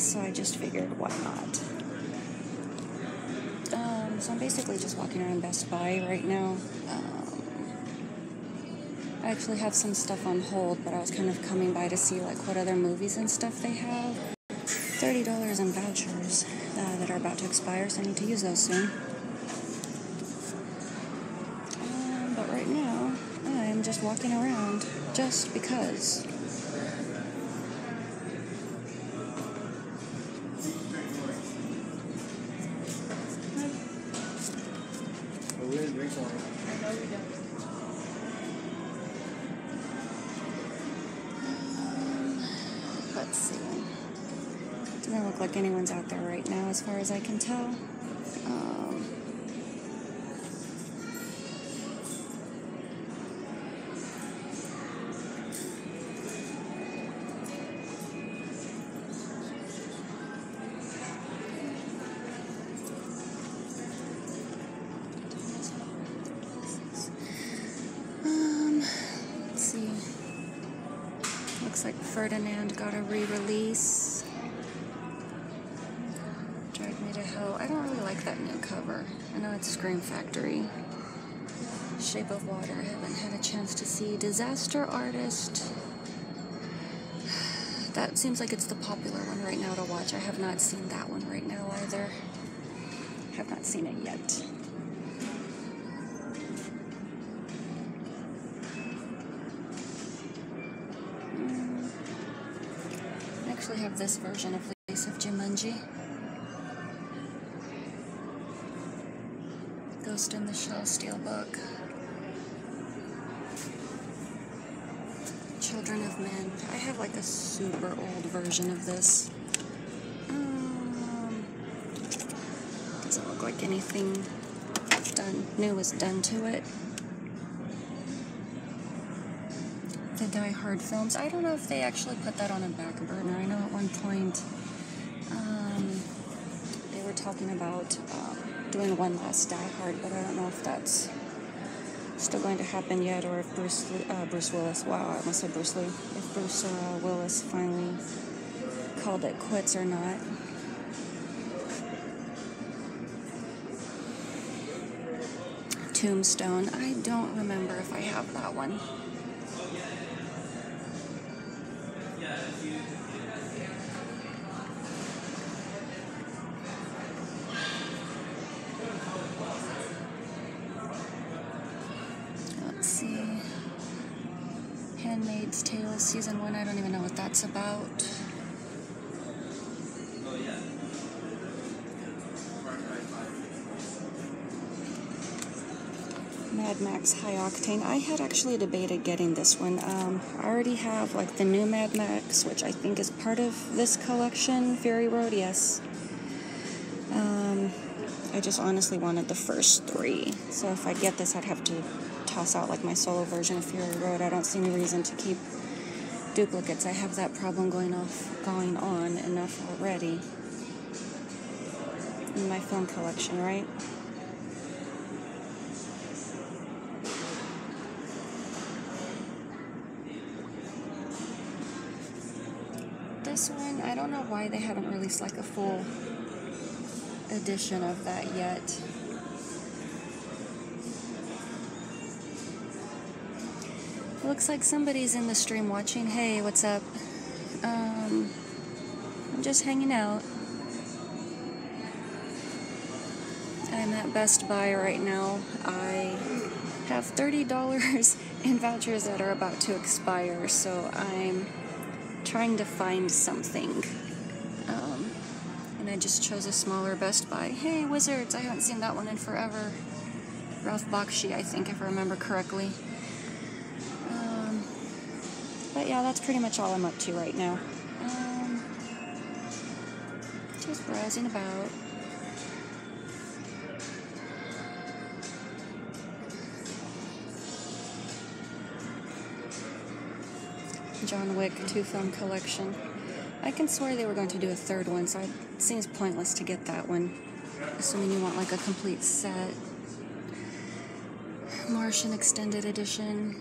so I just figured, why not? So I'm basically just walking around Best Buy right now. I actually have some stuff on hold, but I was kind of coming by to see like what other movies and stuff they have. $30 in vouchers that are about to expire, so I need to use those soon. But right now, I'm just walking around just because. We didn't drink some. I know we don't. Let's see. Doesn't look like anyone's out there right now, as far as I can tell. Let's see. Looks like Ferdinand got a re-release. Drag Me to Hell. I don't really like that new cover. I know it's Scream Factory. Shape of Water. I haven't had a chance to see. Disaster Artist. That seems like it's the popular one right now to watch. I have not seen that one right now either. Have not seen it yet. I actually have this version of Lease of Jumanji. Ghost in the Shell Steelbook. Children of Men. I have like a super old version of this. Doesn't look like anything new was done to it. The Die Hard films. I don't know if they actually put that on a back burner. I know at one point they were talking about doing one last Die Hard, but I don't know if that's still going to happen yet, or if Bruce Willis, wow, I almost said Bruce Lee, if Bruce Willis finally called it quits or not. Tombstone. I don't remember if I have that one. Let's see. Handmaid's Tale Season 1. I don't even know what that's about. Mad Max High Octane. I had actually debated getting this one. I already have like the new Mad Max, which I think is part of this collection. Fury Road, yes. I just honestly wanted the first three. So if I get this, I'd have to toss out like my solo version of Fury Road. I don't see any reason to keep duplicates. I have that problem going on enough already in my film collection, right? This one, I don't know why they haven't released like a full edition of that yet. It looks like somebody's in the stream watching. Hey, what's up? I'm just hanging out. I'm at Best Buy right now. I have $30 in vouchers that are about to expire, so I'm trying to find something. And I just chose a smaller Best Buy. Hey, Wizards! I haven't seen that one in forever. Ralph Bakshi, I think, if I remember correctly. But yeah, that's pretty much all I'm up to right now. Just browsing about. John Wick 2-film collection. I can swear they were going to do a third one, so it seems pointless to get that one. Assuming you want like a complete set. Martian Extended Edition.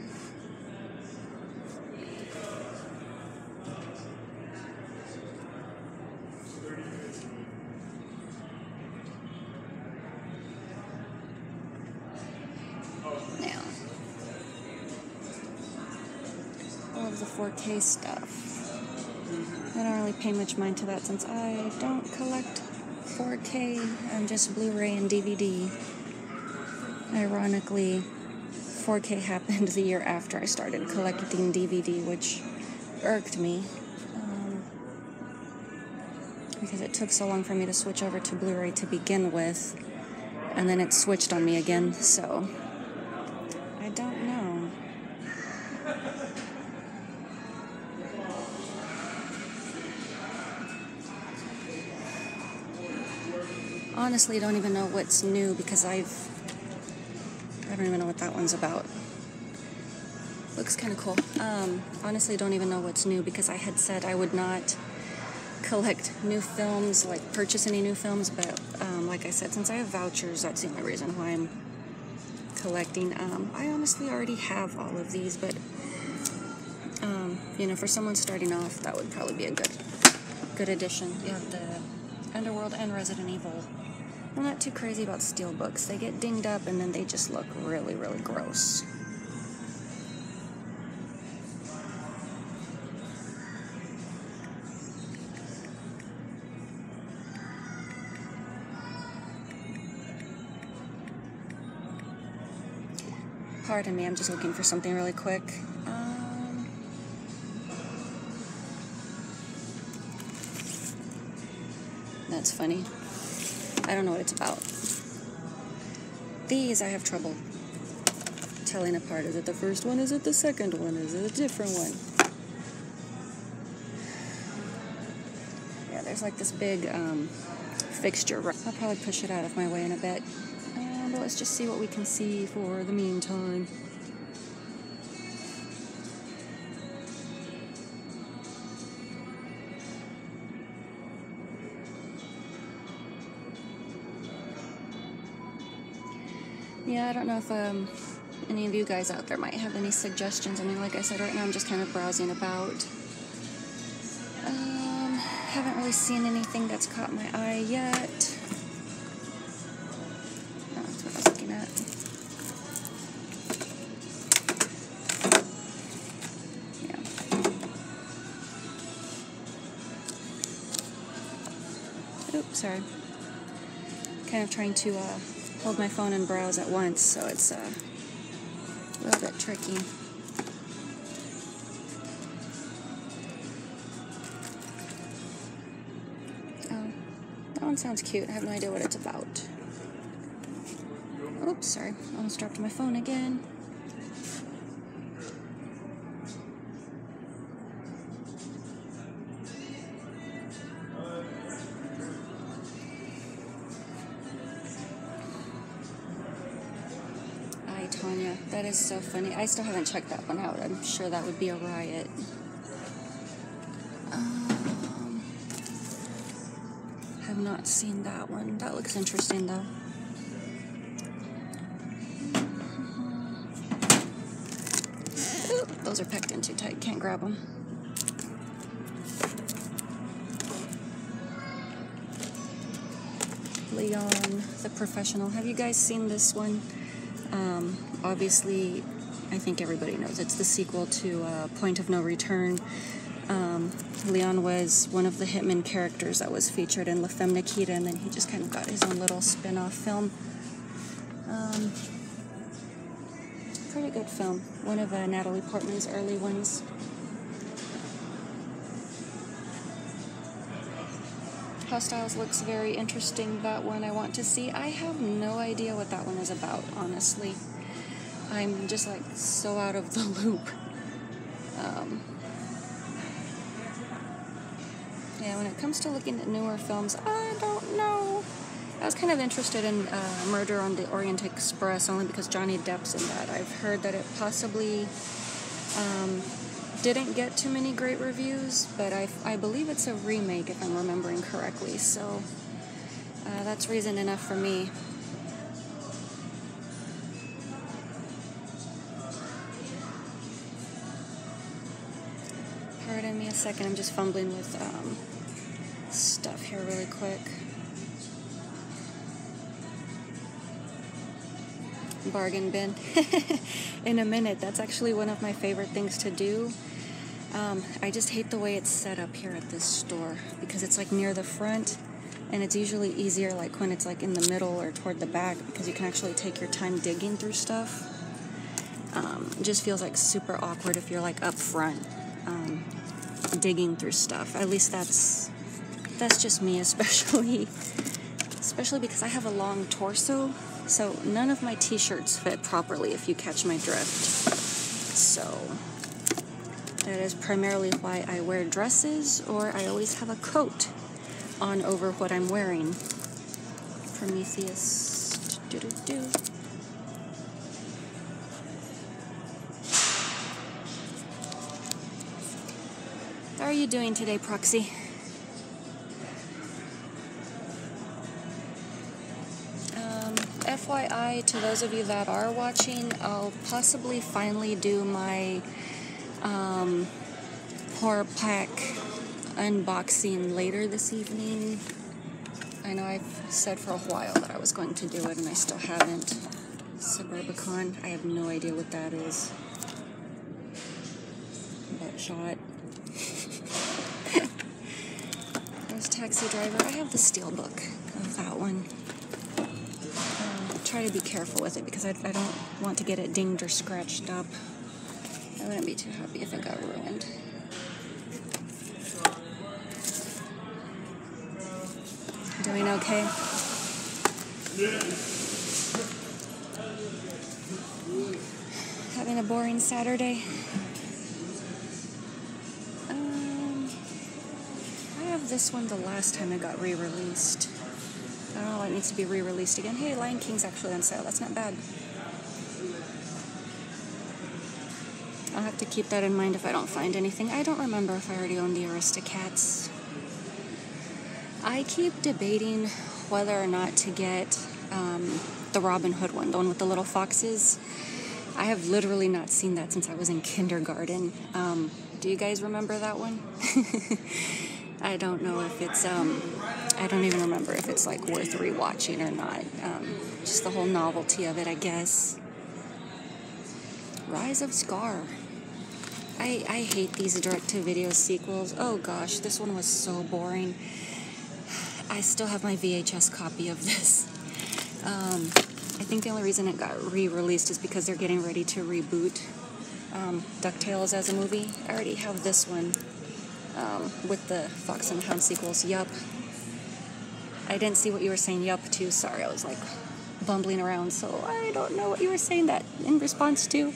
is the 4K stuff. I don't really pay much mind to that since I don't collect 4K. I'm just Blu-ray and DVD. Ironically, 4K happened the year after I started collecting DVD, which irked me. Because it took so long for me to switch over to Blu-ray to begin with, and then it switched on me again, so I don't know. Honestly, I don't even know what's new because I don't even know what that one's about. Looks kind of cool. Honestly, don't even know what's new because I had said I would not collect new films, like purchase any new films, but like I said, since I have vouchers, that's the only reason why I'm collecting. I honestly already have all of these, but you know, for someone starting off, that would probably be a good addition. You have the Underworld and Resident Evil. I'm not too crazy about steelbooks. They get dinged up and then they just look really, really gross. Pardon me, I'm just looking for something really quick. That's funny. I don't know what it's about. These I have trouble telling apart. Is it the first one? Is it the second one? Is it a different one? Yeah, there's like this big fixture. I'll probably push it out of my way in a bit. But let's just see what we can see for the meantime. Yeah, I don't know if any of you guys out there might have any suggestions. I mean, like I said, right now I'm just kind of browsing about. Haven't really seen anything that's caught my eye yet. Oops, sorry. Kind of trying to hold my phone and browse at once, so it's a little bit tricky. Oh, that one sounds cute. I have no idea what it's about. Oops, sorry. Almost dropped my phone again. Tanya, that is so funny. I still haven't checked that one out. I'm sure that would be a riot. Have not seen that one. That looks interesting though. Ooh, those are packed in too tight. Can't grab them. Leon, the Professional. Have you guys seen this one? Obviously, I think everybody knows it's the sequel to Point of No Return. Leon was one of the hitman characters that was featured in La Femme Nikita, and then he just kind of got his own little spin-off film. Pretty good film. One of Natalie Portman's early ones. Hostiles looks very interesting. That one I want to see. I have no idea what that one is about, honestly. I'm just like so out of the loop. Yeah, when it comes to looking at newer films, I don't know. I was kind of interested in Murder on the Orient Express only because Johnny Depp's in that. I've heard that it possibly didn't get too many great reviews, but I believe it's a remake if I'm remembering correctly, so that's reason enough for me. Pardon me a second, I'm just fumbling with stuff here really quick. Bargain bin. In a minute. That's actually one of my favorite things to do. I just hate the way it's set up here at this store because it's like near the front, and it's usually easier like when it's like in the middle or toward the back because you can actually take your time digging through stuff. It just feels like super awkward if you're like up front digging through stuff. At least that's just me, especially because I have a long torso, so none of my t-shirts fit properly, if you catch my drift. So that is primarily why I wear dresses, or I always have a coat on over what I'm wearing. Prometheus. Do-do-do. How are you doing today, Proxy? FYI, to those of you that are watching, I'll possibly finally do my horror pack unboxing later this evening. I know I've said for a while that I was going to do it, and I still haven't. Suburbicon, I have no idea what that is. Buttshot. There's Taxi Driver. I have the steelbook of that one. Try to be careful with it because I don't want to get it dinged or scratched up. I wouldn't be too happy if it got ruined. Doing okay? Having a boring Saturday? I have this one the last time it got re-released. I don't know, it needs to be re-released again. Hey, Lion King's actually on sale. That's not bad. I'll have to keep that in mind if I don't find anything. I don't remember if I already owned the Aristocats. I keep debating whether or not to get the Robin Hood one, the one with the little foxes. I have literally not seen that since I was in kindergarten. Do you guys remember that one? I don't know if it's, I don't even remember if it's like worth rewatching or not. Just the whole novelty of it, I guess. Rise of Scar. I hate these direct-to-video sequels. Oh gosh, this one was so boring. I still have my VHS copy of this. I think the only reason it got re-released is because they're getting ready to reboot DuckTales as a movie. I already have this one with the Fox and the Hound sequels. Yup. I didn't see what you were saying yup to. Sorry, I was like bumbling around, so I don't know what you were saying that in response to.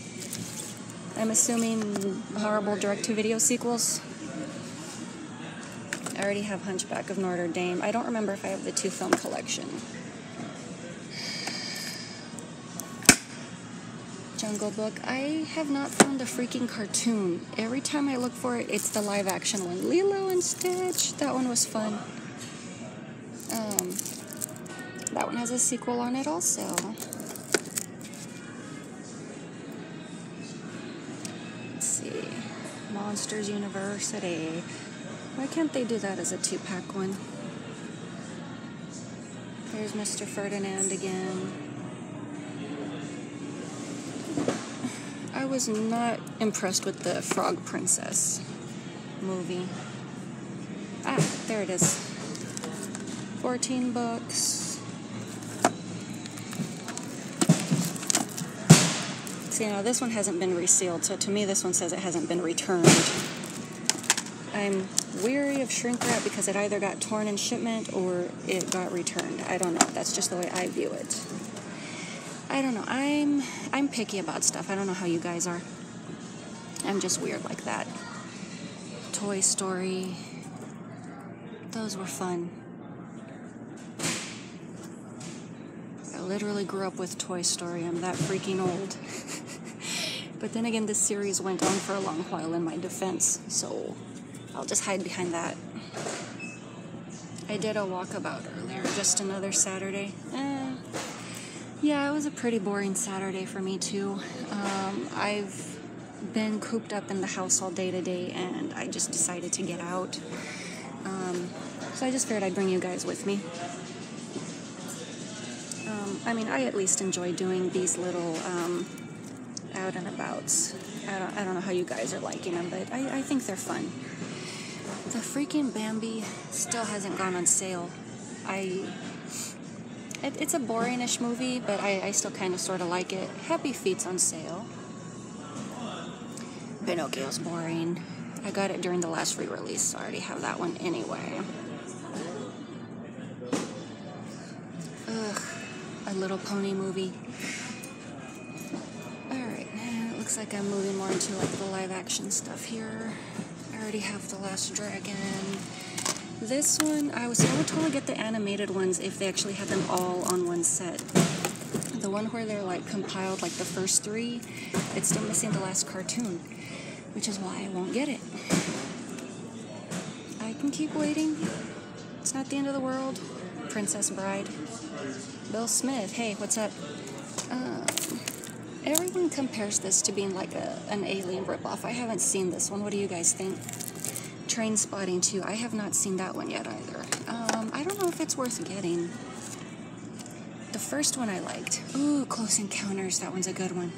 I'm assuming horrible direct-to-video sequels. I already have Hunchback of Notre Dame. I don't remember if I have the 2-film collection. Jungle Book. I have not found the freaking cartoon. Every time I look for it, it's the live-action one. Lilo and Stitch. That one was fun. That one has a sequel on it also. Let's see. Monsters University. Why can't they do that as a 2-pack one? There's Mr. Ferdinand again. I was not impressed with the Frog Princess movie. Ah, there it is. 14 books. See, now this one hasn't been resealed, so to me this one says it hasn't been returned. I'm weary of shrink wrap because it either got torn in shipment or it got returned. I don't know. That's just the way I view it. I don't know. I'm picky about stuff. I don't know how you guys are. I'm just weird like that. Toy Story. Those were fun. I literally grew up with Toy Story. I'm that freaking old. But then again, this series went on for a long while in my defense, so I'll just hide behind that. I did a walkabout earlier, just another Saturday. Yeah, it was a pretty boring Saturday for me too. I've been cooped up in the house all day today, and I just decided to get out. So I just figured I'd bring you guys with me. I mean, I at least enjoy doing these little out and abouts. I don't know how you guys are liking them, but I think they're fun. The freaking Bambi still hasn't gone on sale. It's a boring-ish movie, but I still kind of sort of like it. Happy Feet's on sale. Pinocchio's boring. I got it during the last re-release, so I already have that one anyway. Ugh, A Little Pony movie. Alright, it looks like I'm moving more into like the live-action stuff here. I already have The Last Dragon. This one, I would totally get the animated ones if they actually had them all on one set. The one where they're like compiled like the first 3, it's still missing the last cartoon, which is why I won't get it. I can keep waiting. It's not the end of the world. Princess Bride. Bill Smith, hey, what's up? Everyone compares this to being like an Alien ripoff. I haven't seen this one. What do you guys think? Trainspotting 2. I have not seen that one yet either. I don't know if it's worth getting. The first one I liked. Ooh, Close Encounters. That one's a good one.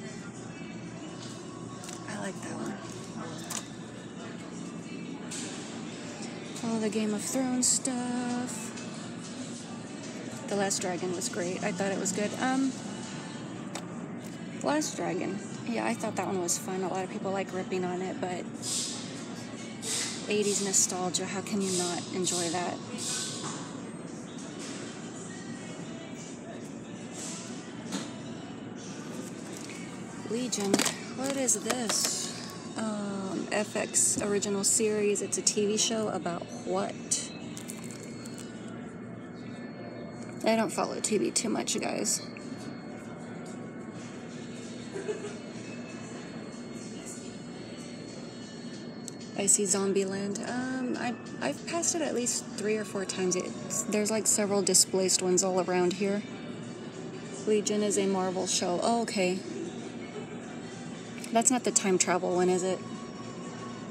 I like that one. All the Game of Thrones stuff. The Last Dragon was great. I thought it was good. Last Dragon. Yeah, I thought that one was fun. A lot of people like ripping on it, but 80s nostalgia, how can you not enjoy that? Legion. What is this? FX original series. It's a TV show about what? I don't follow TV too much, guys. I see Zombieland. I've passed it at least 3 or 4 times. There's like several displaced ones all around here. Legion is a Marvel show. Oh, okay. That's not the time travel one, is it?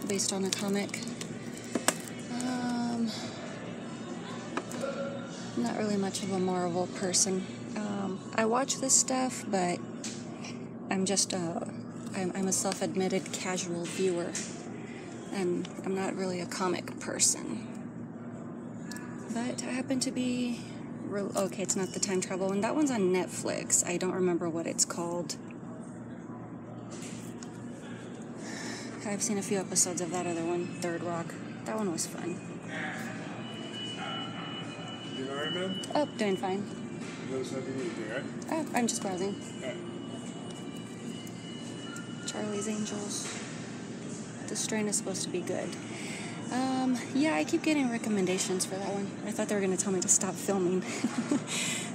Based on a comic. I'm not really much of a Marvel person. I watch this stuff, but I'm just I'm a self-admitted casual viewer. And I'm not really a comic person. But I happen to be... Okay, it's not the time travel one. That one's on Netflix. I don't remember what it's called. I've seen a few episodes of that other one, Third Rock. That one was fun. You alright, man? Oh, doing fine. You notice nothing anything, right? Oh, I'm just browsing. Alright. Charlie's Angels. The Strain is supposed to be good. Yeah, I keep getting recommendations for that one. I thought they were going to tell me to stop filming.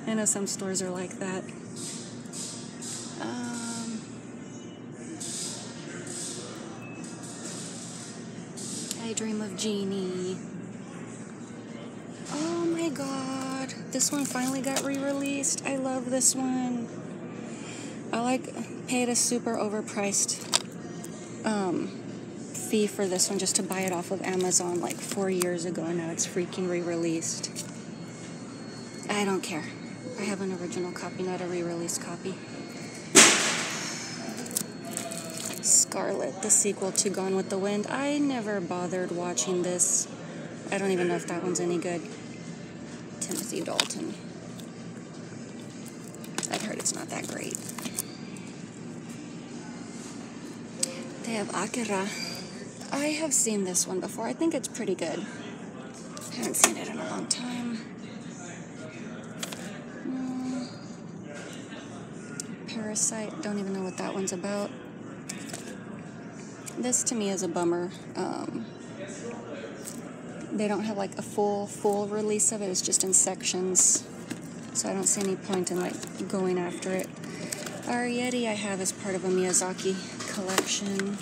I know some stores are like that. I Dream of Jeannie. Oh my god. This one finally got re-released. I love this one. I paid a super overpriced fee for this one just to buy it off of Amazon like 4 years ago, and now it's freaking re-released. I don't care. I have an original copy, not a re-release copy. Scarlet, the sequel to Gone with the Wind. I never bothered watching this. I don't even know if that one's any good. Timothy Dalton. I've heard it's not that great. They have Akira. I have seen this one before. I think it's pretty good. I haven't seen it in a long time. Parasite. Don't even know what that one's about. This to me is a bummer. They don't have like a full release of it. It's just in sections. So I don't see any point in like going after it. Arrietty I have as part of a Miyazaki collection.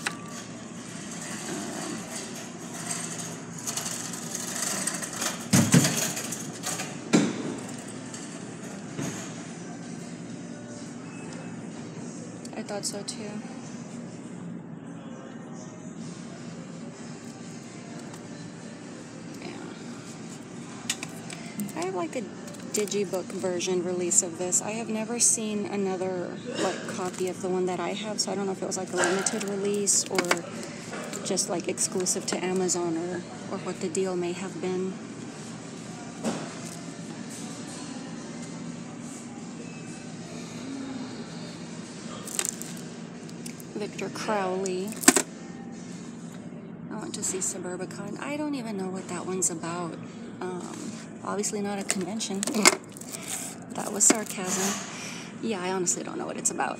I thought so too. Yeah. I have like a digibook version release of this. I have never seen another like copy of the one that I have, so I don't know if it was like a limited release or just like exclusive to Amazon or what the deal may have been. Victor Crowley. I went to see Suburbicon. I don't even know what that one's about. Obviously not a convention. That was sarcasm. Yeah, I honestly don't know what it's about.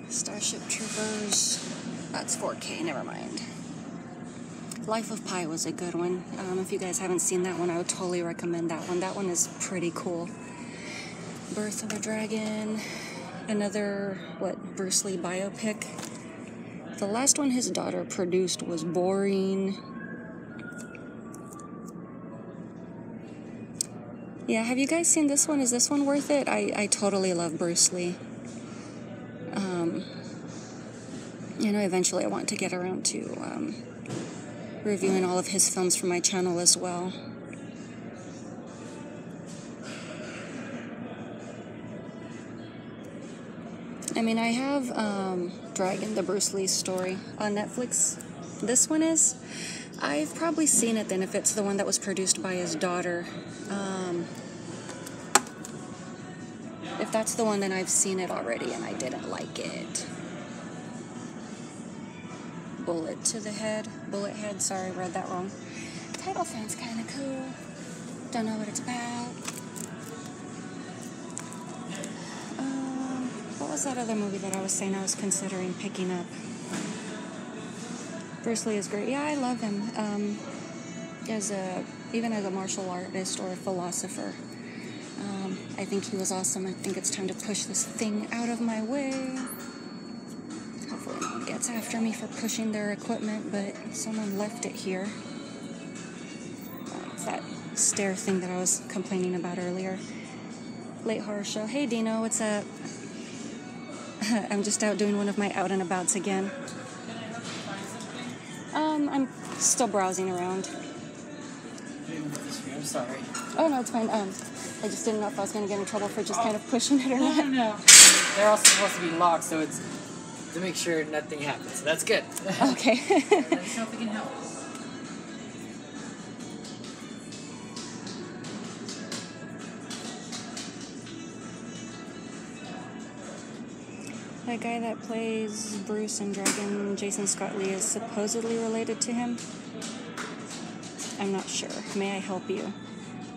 Starship Troopers. That's 4K, never mind. Life of Pi was a good one. If you guys haven't seen that one, I would totally recommend that one. That one is pretty cool. Birth of a Dragon. Another, Bruce Lee biopic. The last one his daughter produced was boring. Yeah, have you guys seen this one? Is this one worth it? I totally love Bruce Lee. Eventually I want to get around to reviewing all of his films for my channel as well. I have Dragon, the Bruce Lee story on Netflix. This one is. I've probably seen it then if it's the one that was produced by his daughter. If that's the one, then I've seen it already and I didn't like it. Bullet Head, sorry, read that wrong. Title sounds kind of cool. Don't know what it's about. What was that other movie that I was saying I was considering picking up? Bruce Lee is great. Yeah, I love him. Even as a martial artist or a philosopher. I think he was awesome. I think it's time to push this thing out of my way. Hopefully no one gets after me for pushing their equipment, but someone left it here. It's that stair thing that I was complaining about earlier. Late Horror Show. Hey Dino, what's up? I'm just out doing one of my out and abouts again. I'm still browsing around. I'm sorry. Oh no, it's fine. I just didn't know if I was going to get in trouble for just kind of pushing it or not. No. They're also supposed to be locked, so it's to make sure nothing happens. So that's good. Okay. Let's know if we can help. That guy that plays Bruce in Dragon, Jason Scott Lee, is supposedly related to him. I'm not sure. May I help you?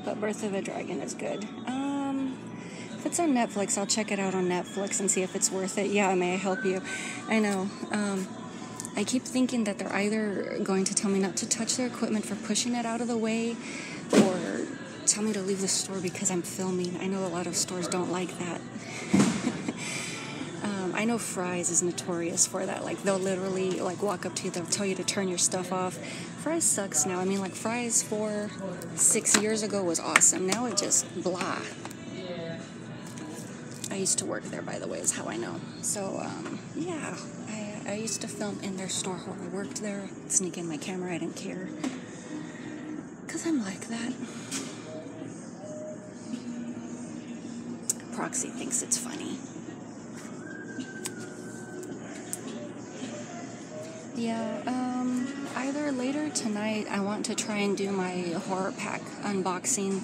But Birth of a Dragon is good. If it's on Netflix, I'll check it out on Netflix and see if it's worth it. Yeah, may I help you? I know. I keep thinking that they're either going to tell me not to touch their equipment for pushing it out of the way, or tell me to leave the store because I'm filming. I know a lot of stores don't like that. I know Fry's is notorious for that. Like, they'll literally, walk up to you, they'll tell you to turn your stuff off. Fry's sucks now. Fry's 6 years ago was awesome. Now it just blah. I used to work there, by the way, is how I know. So, yeah, I used to film in their store while I worked there. Sneak in my camera, I didn't care. Because I'm like that. Proxy thinks it's funny. Yeah, either later tonight, I want to try and do my horror pack unboxing.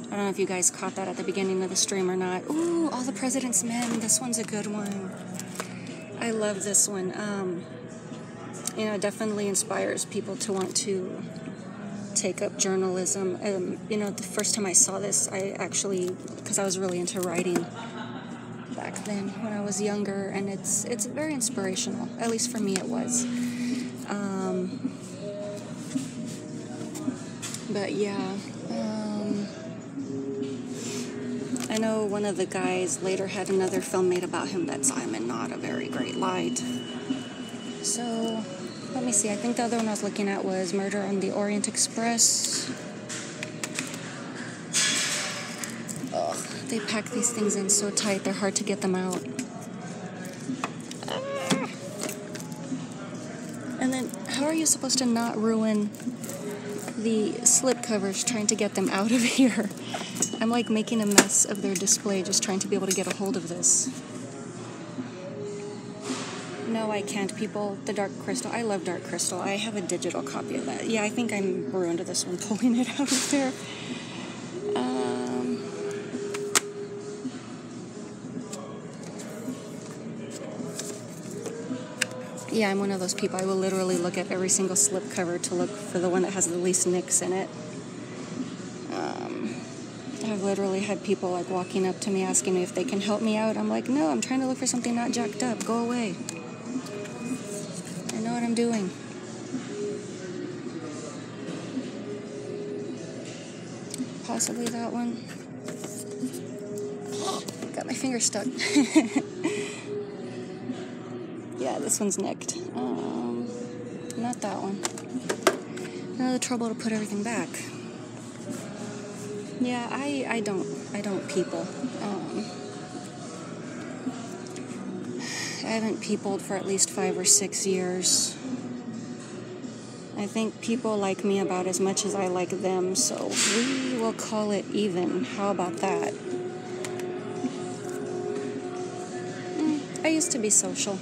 I don't know if you guys caught that at the beginning of the stream or not. Ooh, All the President's Men. This one's a good one. I love this one. It definitely inspires people to want to take up journalism. The first time I saw this, I actually, because I was really into writing back then when I was younger, and it's very inspirational. At least for me, it was. But yeah, I know one of the guys later had another film made about him that saw him in not a very great light. So, let me see. I think the other one I was looking at was Murder on the Orient Express. Ugh, they pack these things in so tight, they're hard to get them out. And then, how are you you supposed to not ruin the slip covers trying to get them out of here? I'm like making a mess of their display just trying to be able to get a hold of this. No, I can't, people. The Dark Crystal. I love Dark Crystal. I have a digital copy of that. Yeah, I think I'm ruined to this one pulling it out of there. Yeah, I'm one of those people. I will literally look at every single slip cover to look for the one that has the least nicks in it. I've literally had people like walking up to me asking me if they can help me out. I'm like, no, I'm trying to look for something not jacked up. Go away. I know what I'm doing. Possibly that one. Oh, got my finger stuck. Yeah, this one's nicked. Not that one. Another trouble to put everything back. Yeah, I don't people. I haven't peopled for at least 5 or 6 years. I think people like me about as much as I like them, so we will call it even. How about that? I used to be social.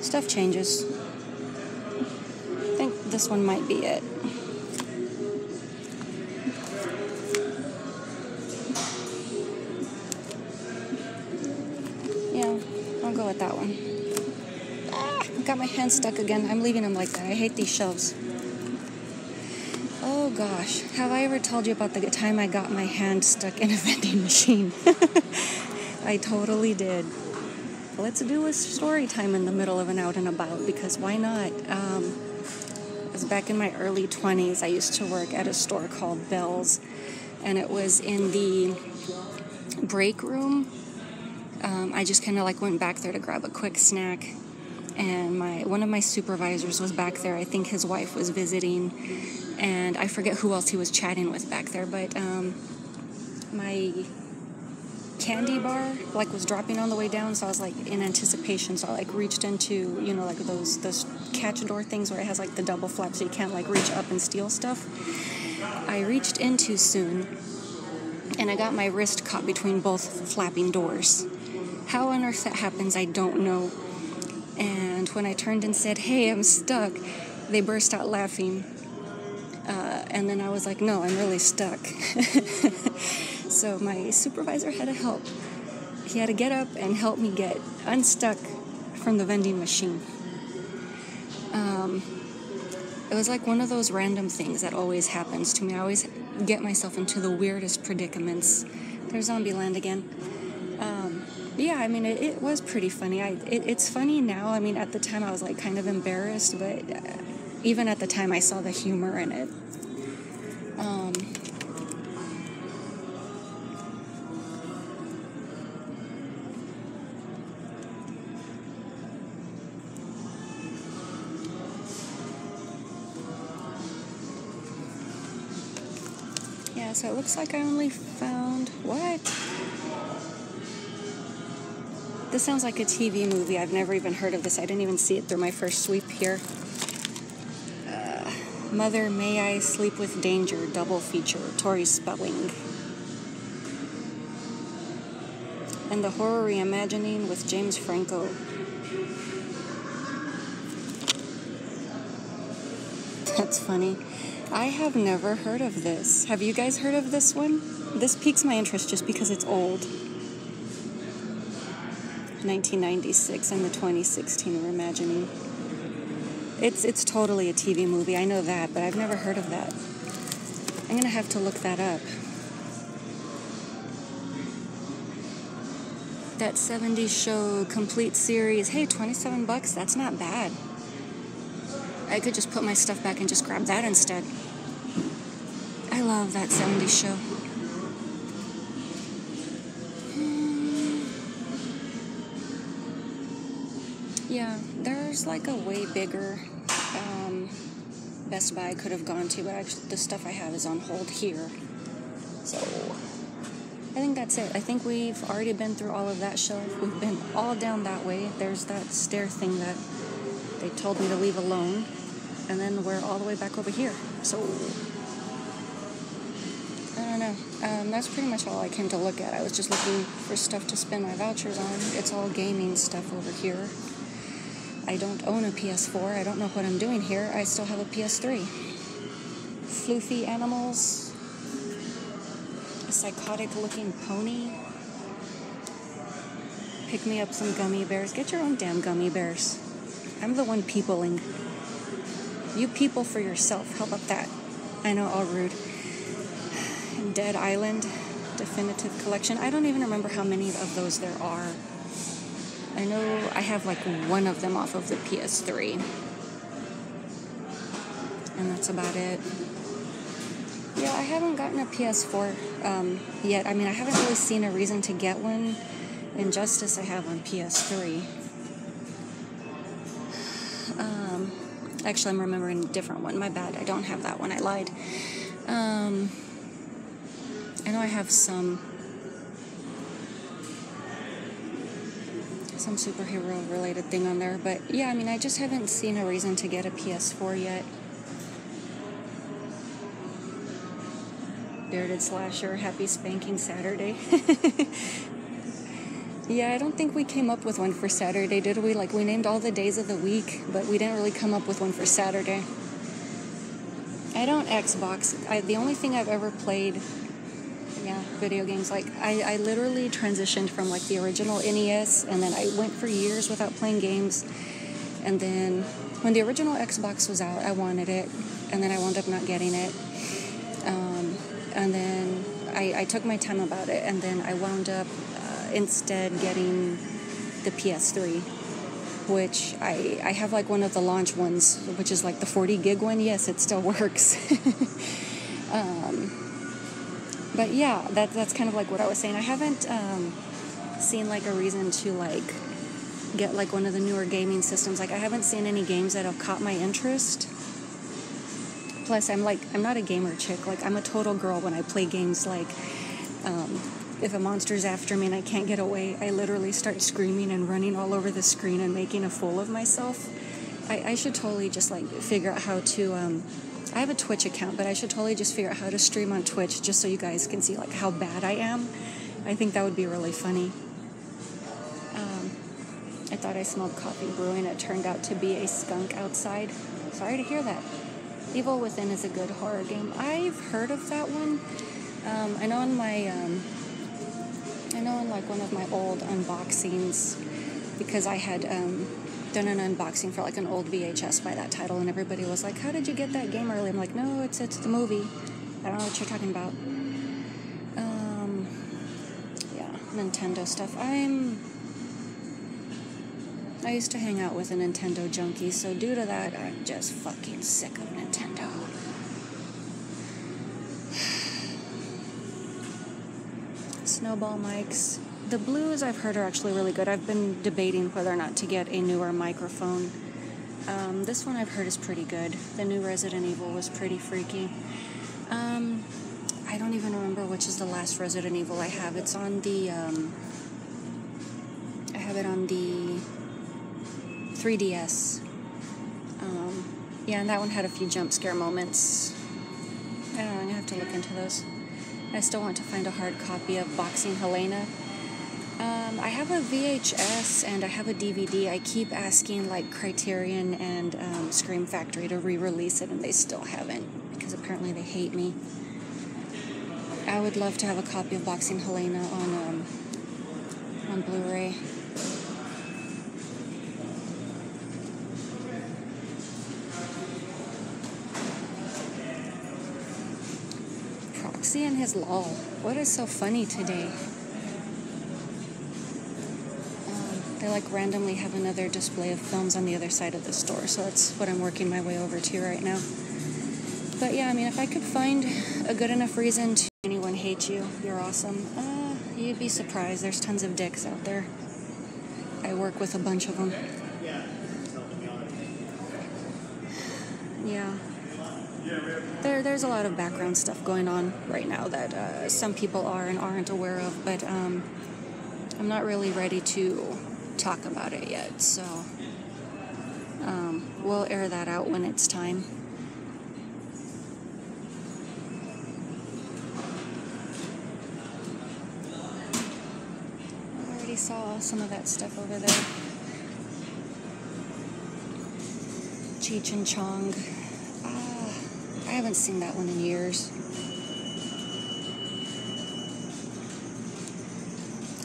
Stuff changes. I think this one might be it. Yeah, I'll go with that one. Got my hand stuck again. I'm leaving them like that. I hate these shelves. Oh gosh, have I ever told you about the time I got my hand stuck in a vending machine? I totally did. Let's do a story time in the middle of an out and about, because why not? It was back in my early 20s. I used to work at a store called Bell's, and it was in the break room. I just kind of like went back there to grab a quick snack, and one of my supervisors was back there. I think his wife was visiting, and I forget who else he was chatting with back there, but my candy bar like was dropping on the way down, so I was like in anticipation, so I like reached into, you know, like those catch door things where it has like the double flap so you can't like reach up and steal stuff. I reached in too soon and I got my wrist caught between both flapping doors. How on earth that happens, I don't know. And when I turned and said, "Hey, I'm stuck," they burst out laughing. And then I was like, no, I'm really stuck. So my supervisor had to help. He had to get up and help me get unstuck from the vending machine. It was like one of those random things that always happens to me. I always get myself into the weirdest predicaments. There's Zombieland again. Yeah, I mean, it was pretty funny. It's funny now. I mean, at the time I was like kind of embarrassed, but even at the time I saw the humor in it. Yeah, so it looks like I only found... What? This sounds like a TV movie. I've never even heard of this. I didn't even see it through my first sweep here. Mother, May I Sleep with Danger, double feature, Tori Spelling. And The Horror Reimagining with James Franco. That's funny. I have never heard of this. Have you guys heard of this one? This piques my interest just because it's old. 1996 and the 2016 Reimagining. It's totally a TV movie, I know that, but I've never heard of that. I'm gonna have to look that up. That 70s show complete series, hey, $27, that's not bad. I could just put my stuff back and just grab that instead. I love that 70s show. Yeah, there's like a way bigger Best Buy I could have gone to, but actually the stuff I have is on hold here. So I think that's it. I think we've already been through all of that shelf. We've been all down that way. There's that stair thing that they told me to leave alone. and then we're all the way back over here. So I don't know. That's pretty much all I came to look at. I was just looking for stuff to spend my vouchers on. It's all gaming stuff over here. I don't own a PS4. I don't know what I'm doing here. I still have a PS3. Floofy animals. A psychotic-looking pony. Pick me up some gummy bears. Get your own damn gummy bears. I'm the one peopling. You people for yourself. How about that? I know, all rude. Dead Island Definitive Collection. I don't even remember how many of those there are. I know I have like one of them off of the PS3. And that's about it. Yeah, I haven't gotten a PS4 yet. I mean, I haven't really seen a reason to get one. Injustice I have on PS3. Actually, I'm remembering a different one. My bad. I don't have that one. I lied. I know I have some superhero related thing on there, but yeah, I mean, I just haven't seen a reason to get a PS4 yet. Bearded Slasher, happy spanking Saturday. Yeah, I don't think we came up with one for Saturday, did we? Like, we named all the days of the week, but we didn't really come up with one for Saturday. I don't Xbox. The only thing I've ever played, video games, like, I literally transitioned from, like, the original NES, and then I went for years without playing games, and then when the original Xbox was out, I wanted it, and then I wound up not getting it, and then I took my time about it, and then I wound up instead getting the PS3, which I have, like, one of the launch ones, which is like the 40 gig one. Yes, it still works. But yeah, that's kind of like what I was saying. I haven't seen like a reason to like get like one of the newer gaming systems. Like, I haven't seen any games that have caught my interest. Plus, I'm not a gamer chick. Like, I'm a total girl when I play games. Like, if a monster's after me and I can't get away, I literally start screaming and running all over the screen and making a fool of myself. I should totally just like figure out how to, I have a Twitch account, but I should totally just figure out how to stream on Twitch just so you guys can see like how bad I am. I think that would be really funny. I thought I smelled coffee brewing. It turned out to be a skunk outside. Sorry to hear that. Evil Within is a good horror game. I've heard of that one. I know in like one of my old unboxings, because I had done an unboxing for like an old VHS by that title, and everybody was like, how did you get that game early? I'm like, no, it's the movie. I don't know what you're talking about. Nintendo stuff. I used to hang out with a Nintendo junkie, so due to that, I'm just fucking sick of Nintendo. Snowball mics. The blues I've heard are actually really good. I've been debating whether or not to get a newer microphone. This one I've heard is pretty good. The new Resident Evil was pretty freaky. I don't even remember which is the last Resident Evil I have. It's on the, I have it on the 3DS. And that one had a few jump scare moments. I don't know, I'm gonna have to look into those. I still want to find a hard copy of Boxing Helena. I have a VHS and I have a DVD. I keep asking like Criterion and Scream Factory to re-release it, and they still haven't, because apparently they hate me. I would love to have a copy of Boxing Helena on Blu-ray. Proxy and his lol. What is so funny today? They like randomly have another display of films on the other side of the store, so that's what I'm working my way over to right now. But yeah, I mean, if I could find a good enough reason to anyone hate you, you're awesome. You'd be surprised. There's tons of dicks out there. I work with a bunch of them. Yeah. There's a lot of background stuff going on right now that some people are and aren't aware of, but I'm not really ready to talk about it yet, so we'll air that out when it's time. I already saw some of that stuff over there. Cheech and Chong. I haven't seen that one in years.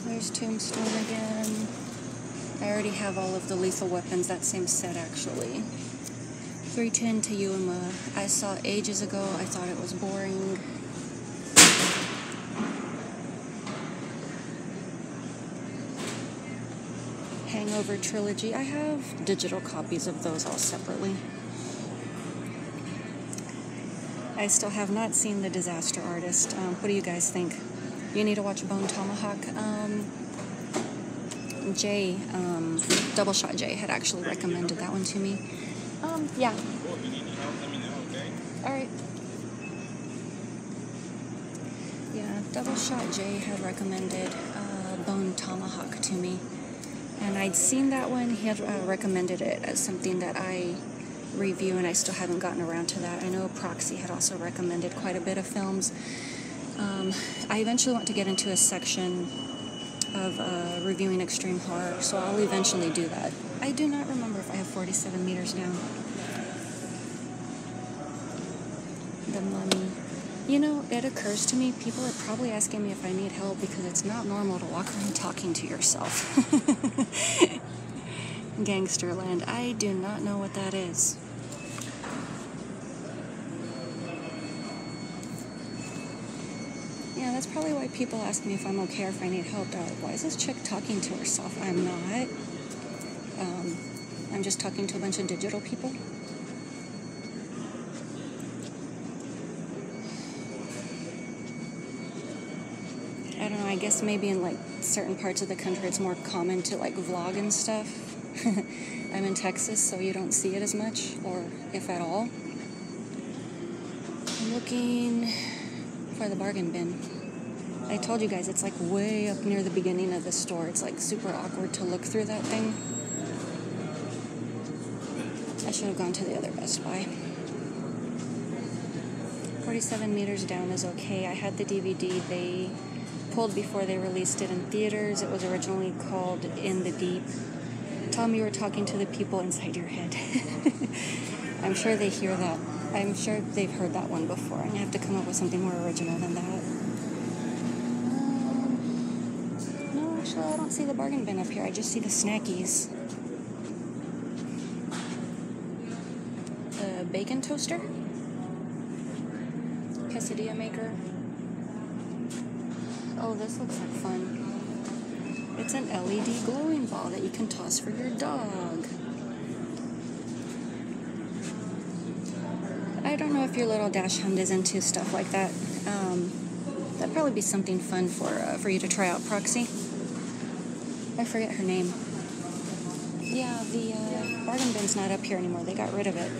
There's Tombstone again. I already have all of the Lethal Weapons, that same set actually. 310 to Yuma. I saw ages ago. I thought it was boring. Hangover Trilogy. I have digital copies of those all separately. I still have not seen The Disaster Artist. What do you guys think? You need to watch Bone Tomahawk. Jay, Double Shot Jay had actually recommended that one to me. Yeah. Cool. If you need any help, let me know, okay? Alright. Yeah, Double Shot Jay had recommended Bone Tomahawk to me. And I'd seen that one. He had recommended it as something that I review, and I still haven't gotten around to that. I know Proxy had also recommended quite a bit of films. I eventually want to get into a section of reviewing extreme horror, so I'll eventually do that. I do not remember if I have 47 meters down. The Mummy. You know, it occurs to me, people are probably asking me if I need help because it's not normal to walk around talking to yourself. Gangsterland. I do not know what that is. Yeah, that's probably why people ask me if I'm okay or if I need help. They're like, why is this chick talking to herself? I'm not. I'm just talking to a bunch of digital people. I don't know, I guess maybe in like certain parts of the country it's more common to like vlog and stuff. I'm in Texas, so you don't see it as much, or if at all. I'm looking for the bargain bin. I told you guys it's like way up near the beginning of the store. It's like super awkward to look through that thing. I should have gone to the other Best Buy. 47 meters down is okay. I had the DVD. They pulled before they released it in theaters. It was originally called In the Deep. Tom, you were talking to the people inside your head. I'm sure they hear that. I'm sure they've heard that one before. I'm going to have to come up with something more original than that. No, actually, I don't see the bargain bin up here. I just see the snackies. The bacon toaster. Quesadilla maker. Oh, this looks like fun. It's an LED glowing ball that you can toss for your dog. I don't know if your little dash hound is into stuff like that. That'd probably be something fun for you to try out, Proxy. I forget her name. Yeah, the bargain bin's not up here anymore. They got rid of it.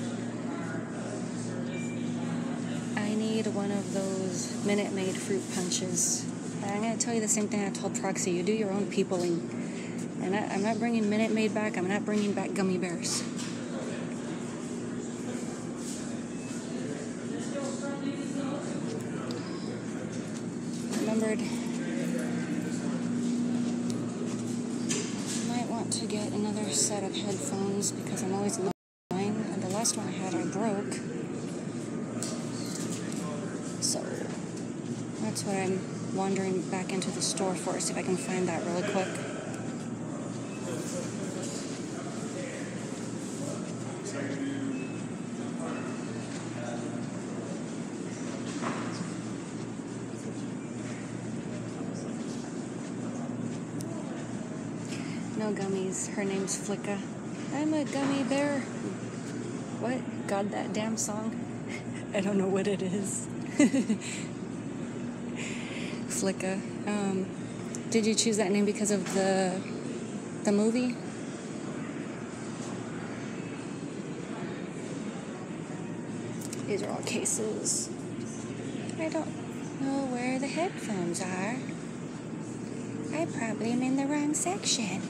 I need one of those Minute Maid fruit punches. I'm going to tell you the same thing I told Proxy. You do your own peopling. And I'm not bringing Minute Maid back. I'm not bringing back gummy bears. Remembered, I might want to get another set of headphones because I'm always losing mine. And the last one I had, I broke. So that's what I'm wandering back into the store for, see if I can find that really quick. No gummies. Her name's Flicka. I'm a gummy bear. What? God, that damn song? I don't know what it is. Flicka. Did you choose that name because of the movie? These are all cases. I don't know where the headphones are. I probably am in the wrong section.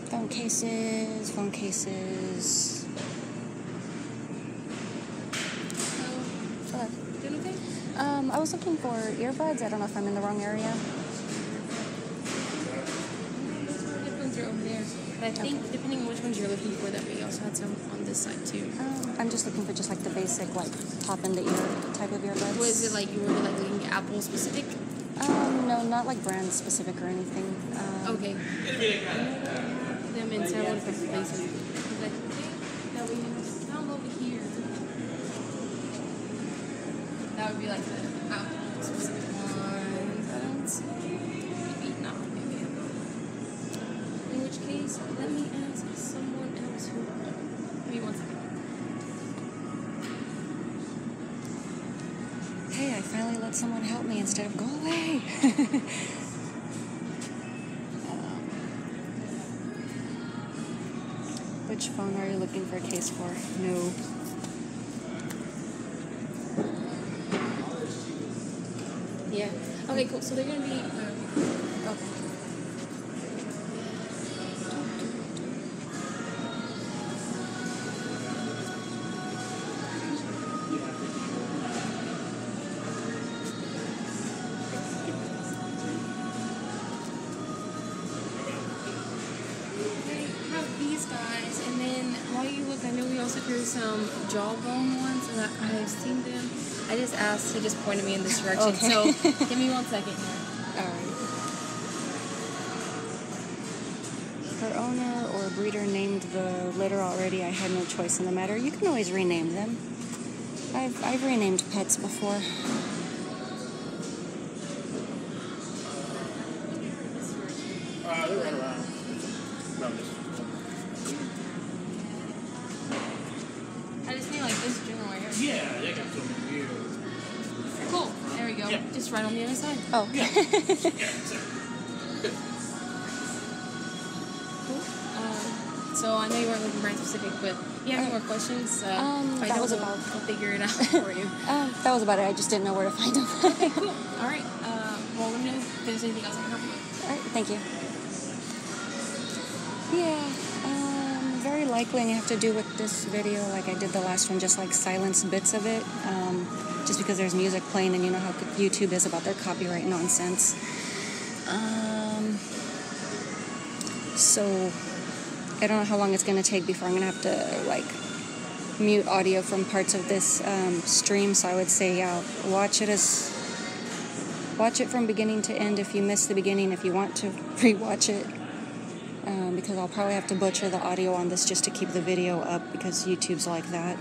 Don't cases, phone cases. Hello. Doing okay? I was looking for earbuds. I don't know if I'm in the wrong area. Those headphones are over there. But I think depending on which ones you're looking for, that we also had some on this side too. I'm just looking for just like the basic, like pop in the ear type of earbuds. Was it like you were like looking at Apple specific? No, not like brand specific or anything. Okay. Them in several different places. Because I think that we have some over here. That would be like the Apple specific ones. I don't see. Maybe not. Maybe. In which case, let me ask someone else who. Give me 1 second. Hey, I finally let someone help me instead of go away. Which phone are you looking for a case for? No. Yeah. Okay, cool. So they're gonna be. Okay. They have these guys, and then while you look, I know we also carry some jawbone ones, and I've seen them. I just asked, he just pointed me in this direction. Okay. So give me 1 second here. Alright. Her owner or breeder named the litter already. I had no choice in the matter. You can always rename them. I've renamed pets before. They run around. No, I'm just. I just need like this general right here. Yeah, they got so many weird. Cool. There we go. Yeah. Just right on the other side. Oh. Yeah, so. Cool. So I know you weren't looking brand specific, but if you have any more questions, if I that don't, was I'll about- figure it out for you. That was about it. I just didn't know where to find them. Okay, cool. All right. Well, let me know if there's anything else I can help you with. Alright, thank you. Yeah, very likely I'm gonna have to do with this video like I did the last one, just like silence bits of it, just because there's music playing and you know how YouTube is about their copyright nonsense. So I don't know how long it's gonna take before I'm gonna have to like mute audio from parts of this stream, so I would say, yeah, watch it from beginning to end if you missed the beginning, if you want to rewatch it. Because I'll probably have to butcher the audio on this just to keep the video up because YouTube's like that.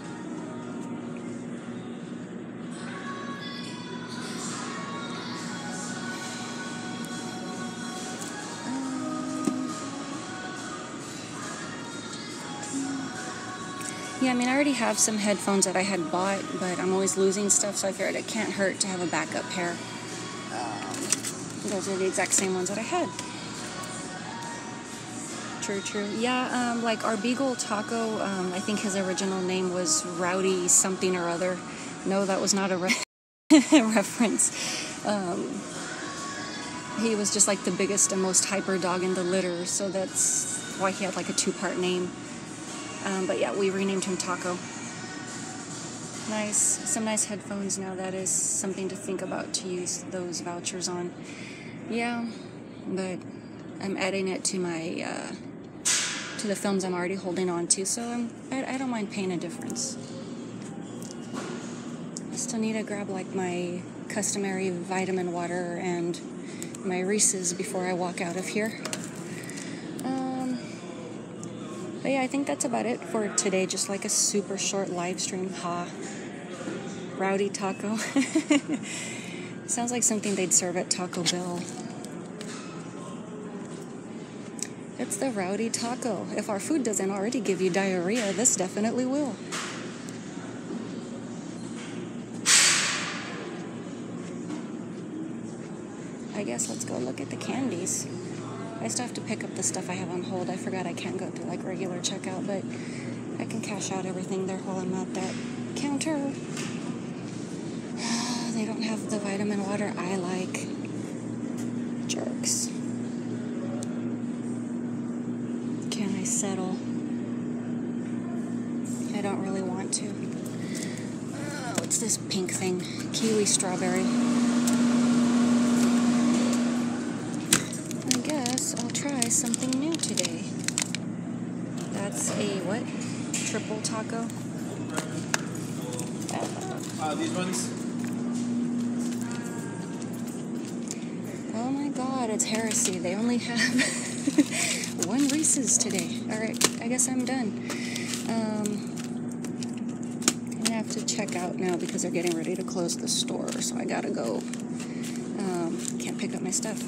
Yeah, I mean, I already have some headphones that I had bought, but I'm always losing stuff, so I figured it can't hurt to have a backup pair. Those are the exact same ones that I had. True. Yeah, like our Beagle Taco, I think his original name was Rowdy something or other. No, that was not a reference. He was just like the biggest and most hyper dog in the litter, so that's why he had like a 2-part name. But yeah, we renamed him Taco. Nice. Some nice headphones now. That is something to think about to use those vouchers on. Yeah, but I'm adding it to my to the films I'm already holding on to, so I don't mind paying a difference. I still need to grab like my customary vitamin water and my Reese's before I walk out of here. But yeah, I think that's about it for today. Just like a super short live stream. Rowdy Taco. Sounds like something they'd serve at Taco Bell. It's the Rowdy Taco. If our food doesn't already give you diarrhea, this definitely will. I guess let's go look at the candies. I still have to pick up the stuff I have on hold. I forgot I can't go through like regular checkout, but I can cash out everything there while I'm at that counter. They don't have the vitamin water I like. Jerks. Can I What's this pink thing? Kiwi strawberry. I guess I'll try something new today. That's a what? Triple taco? These ones? Oh my god, it's heresy. They only have one Reese's today. Alright, I guess I'm done. I'm gonna have to check out now because they're getting ready to close the store, so I gotta go. Can't pick up my stuff.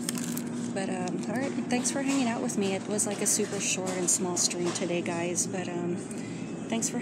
But, alright, thanks for hanging out with me. It was like a super short and small stream today, guys, but, thanks for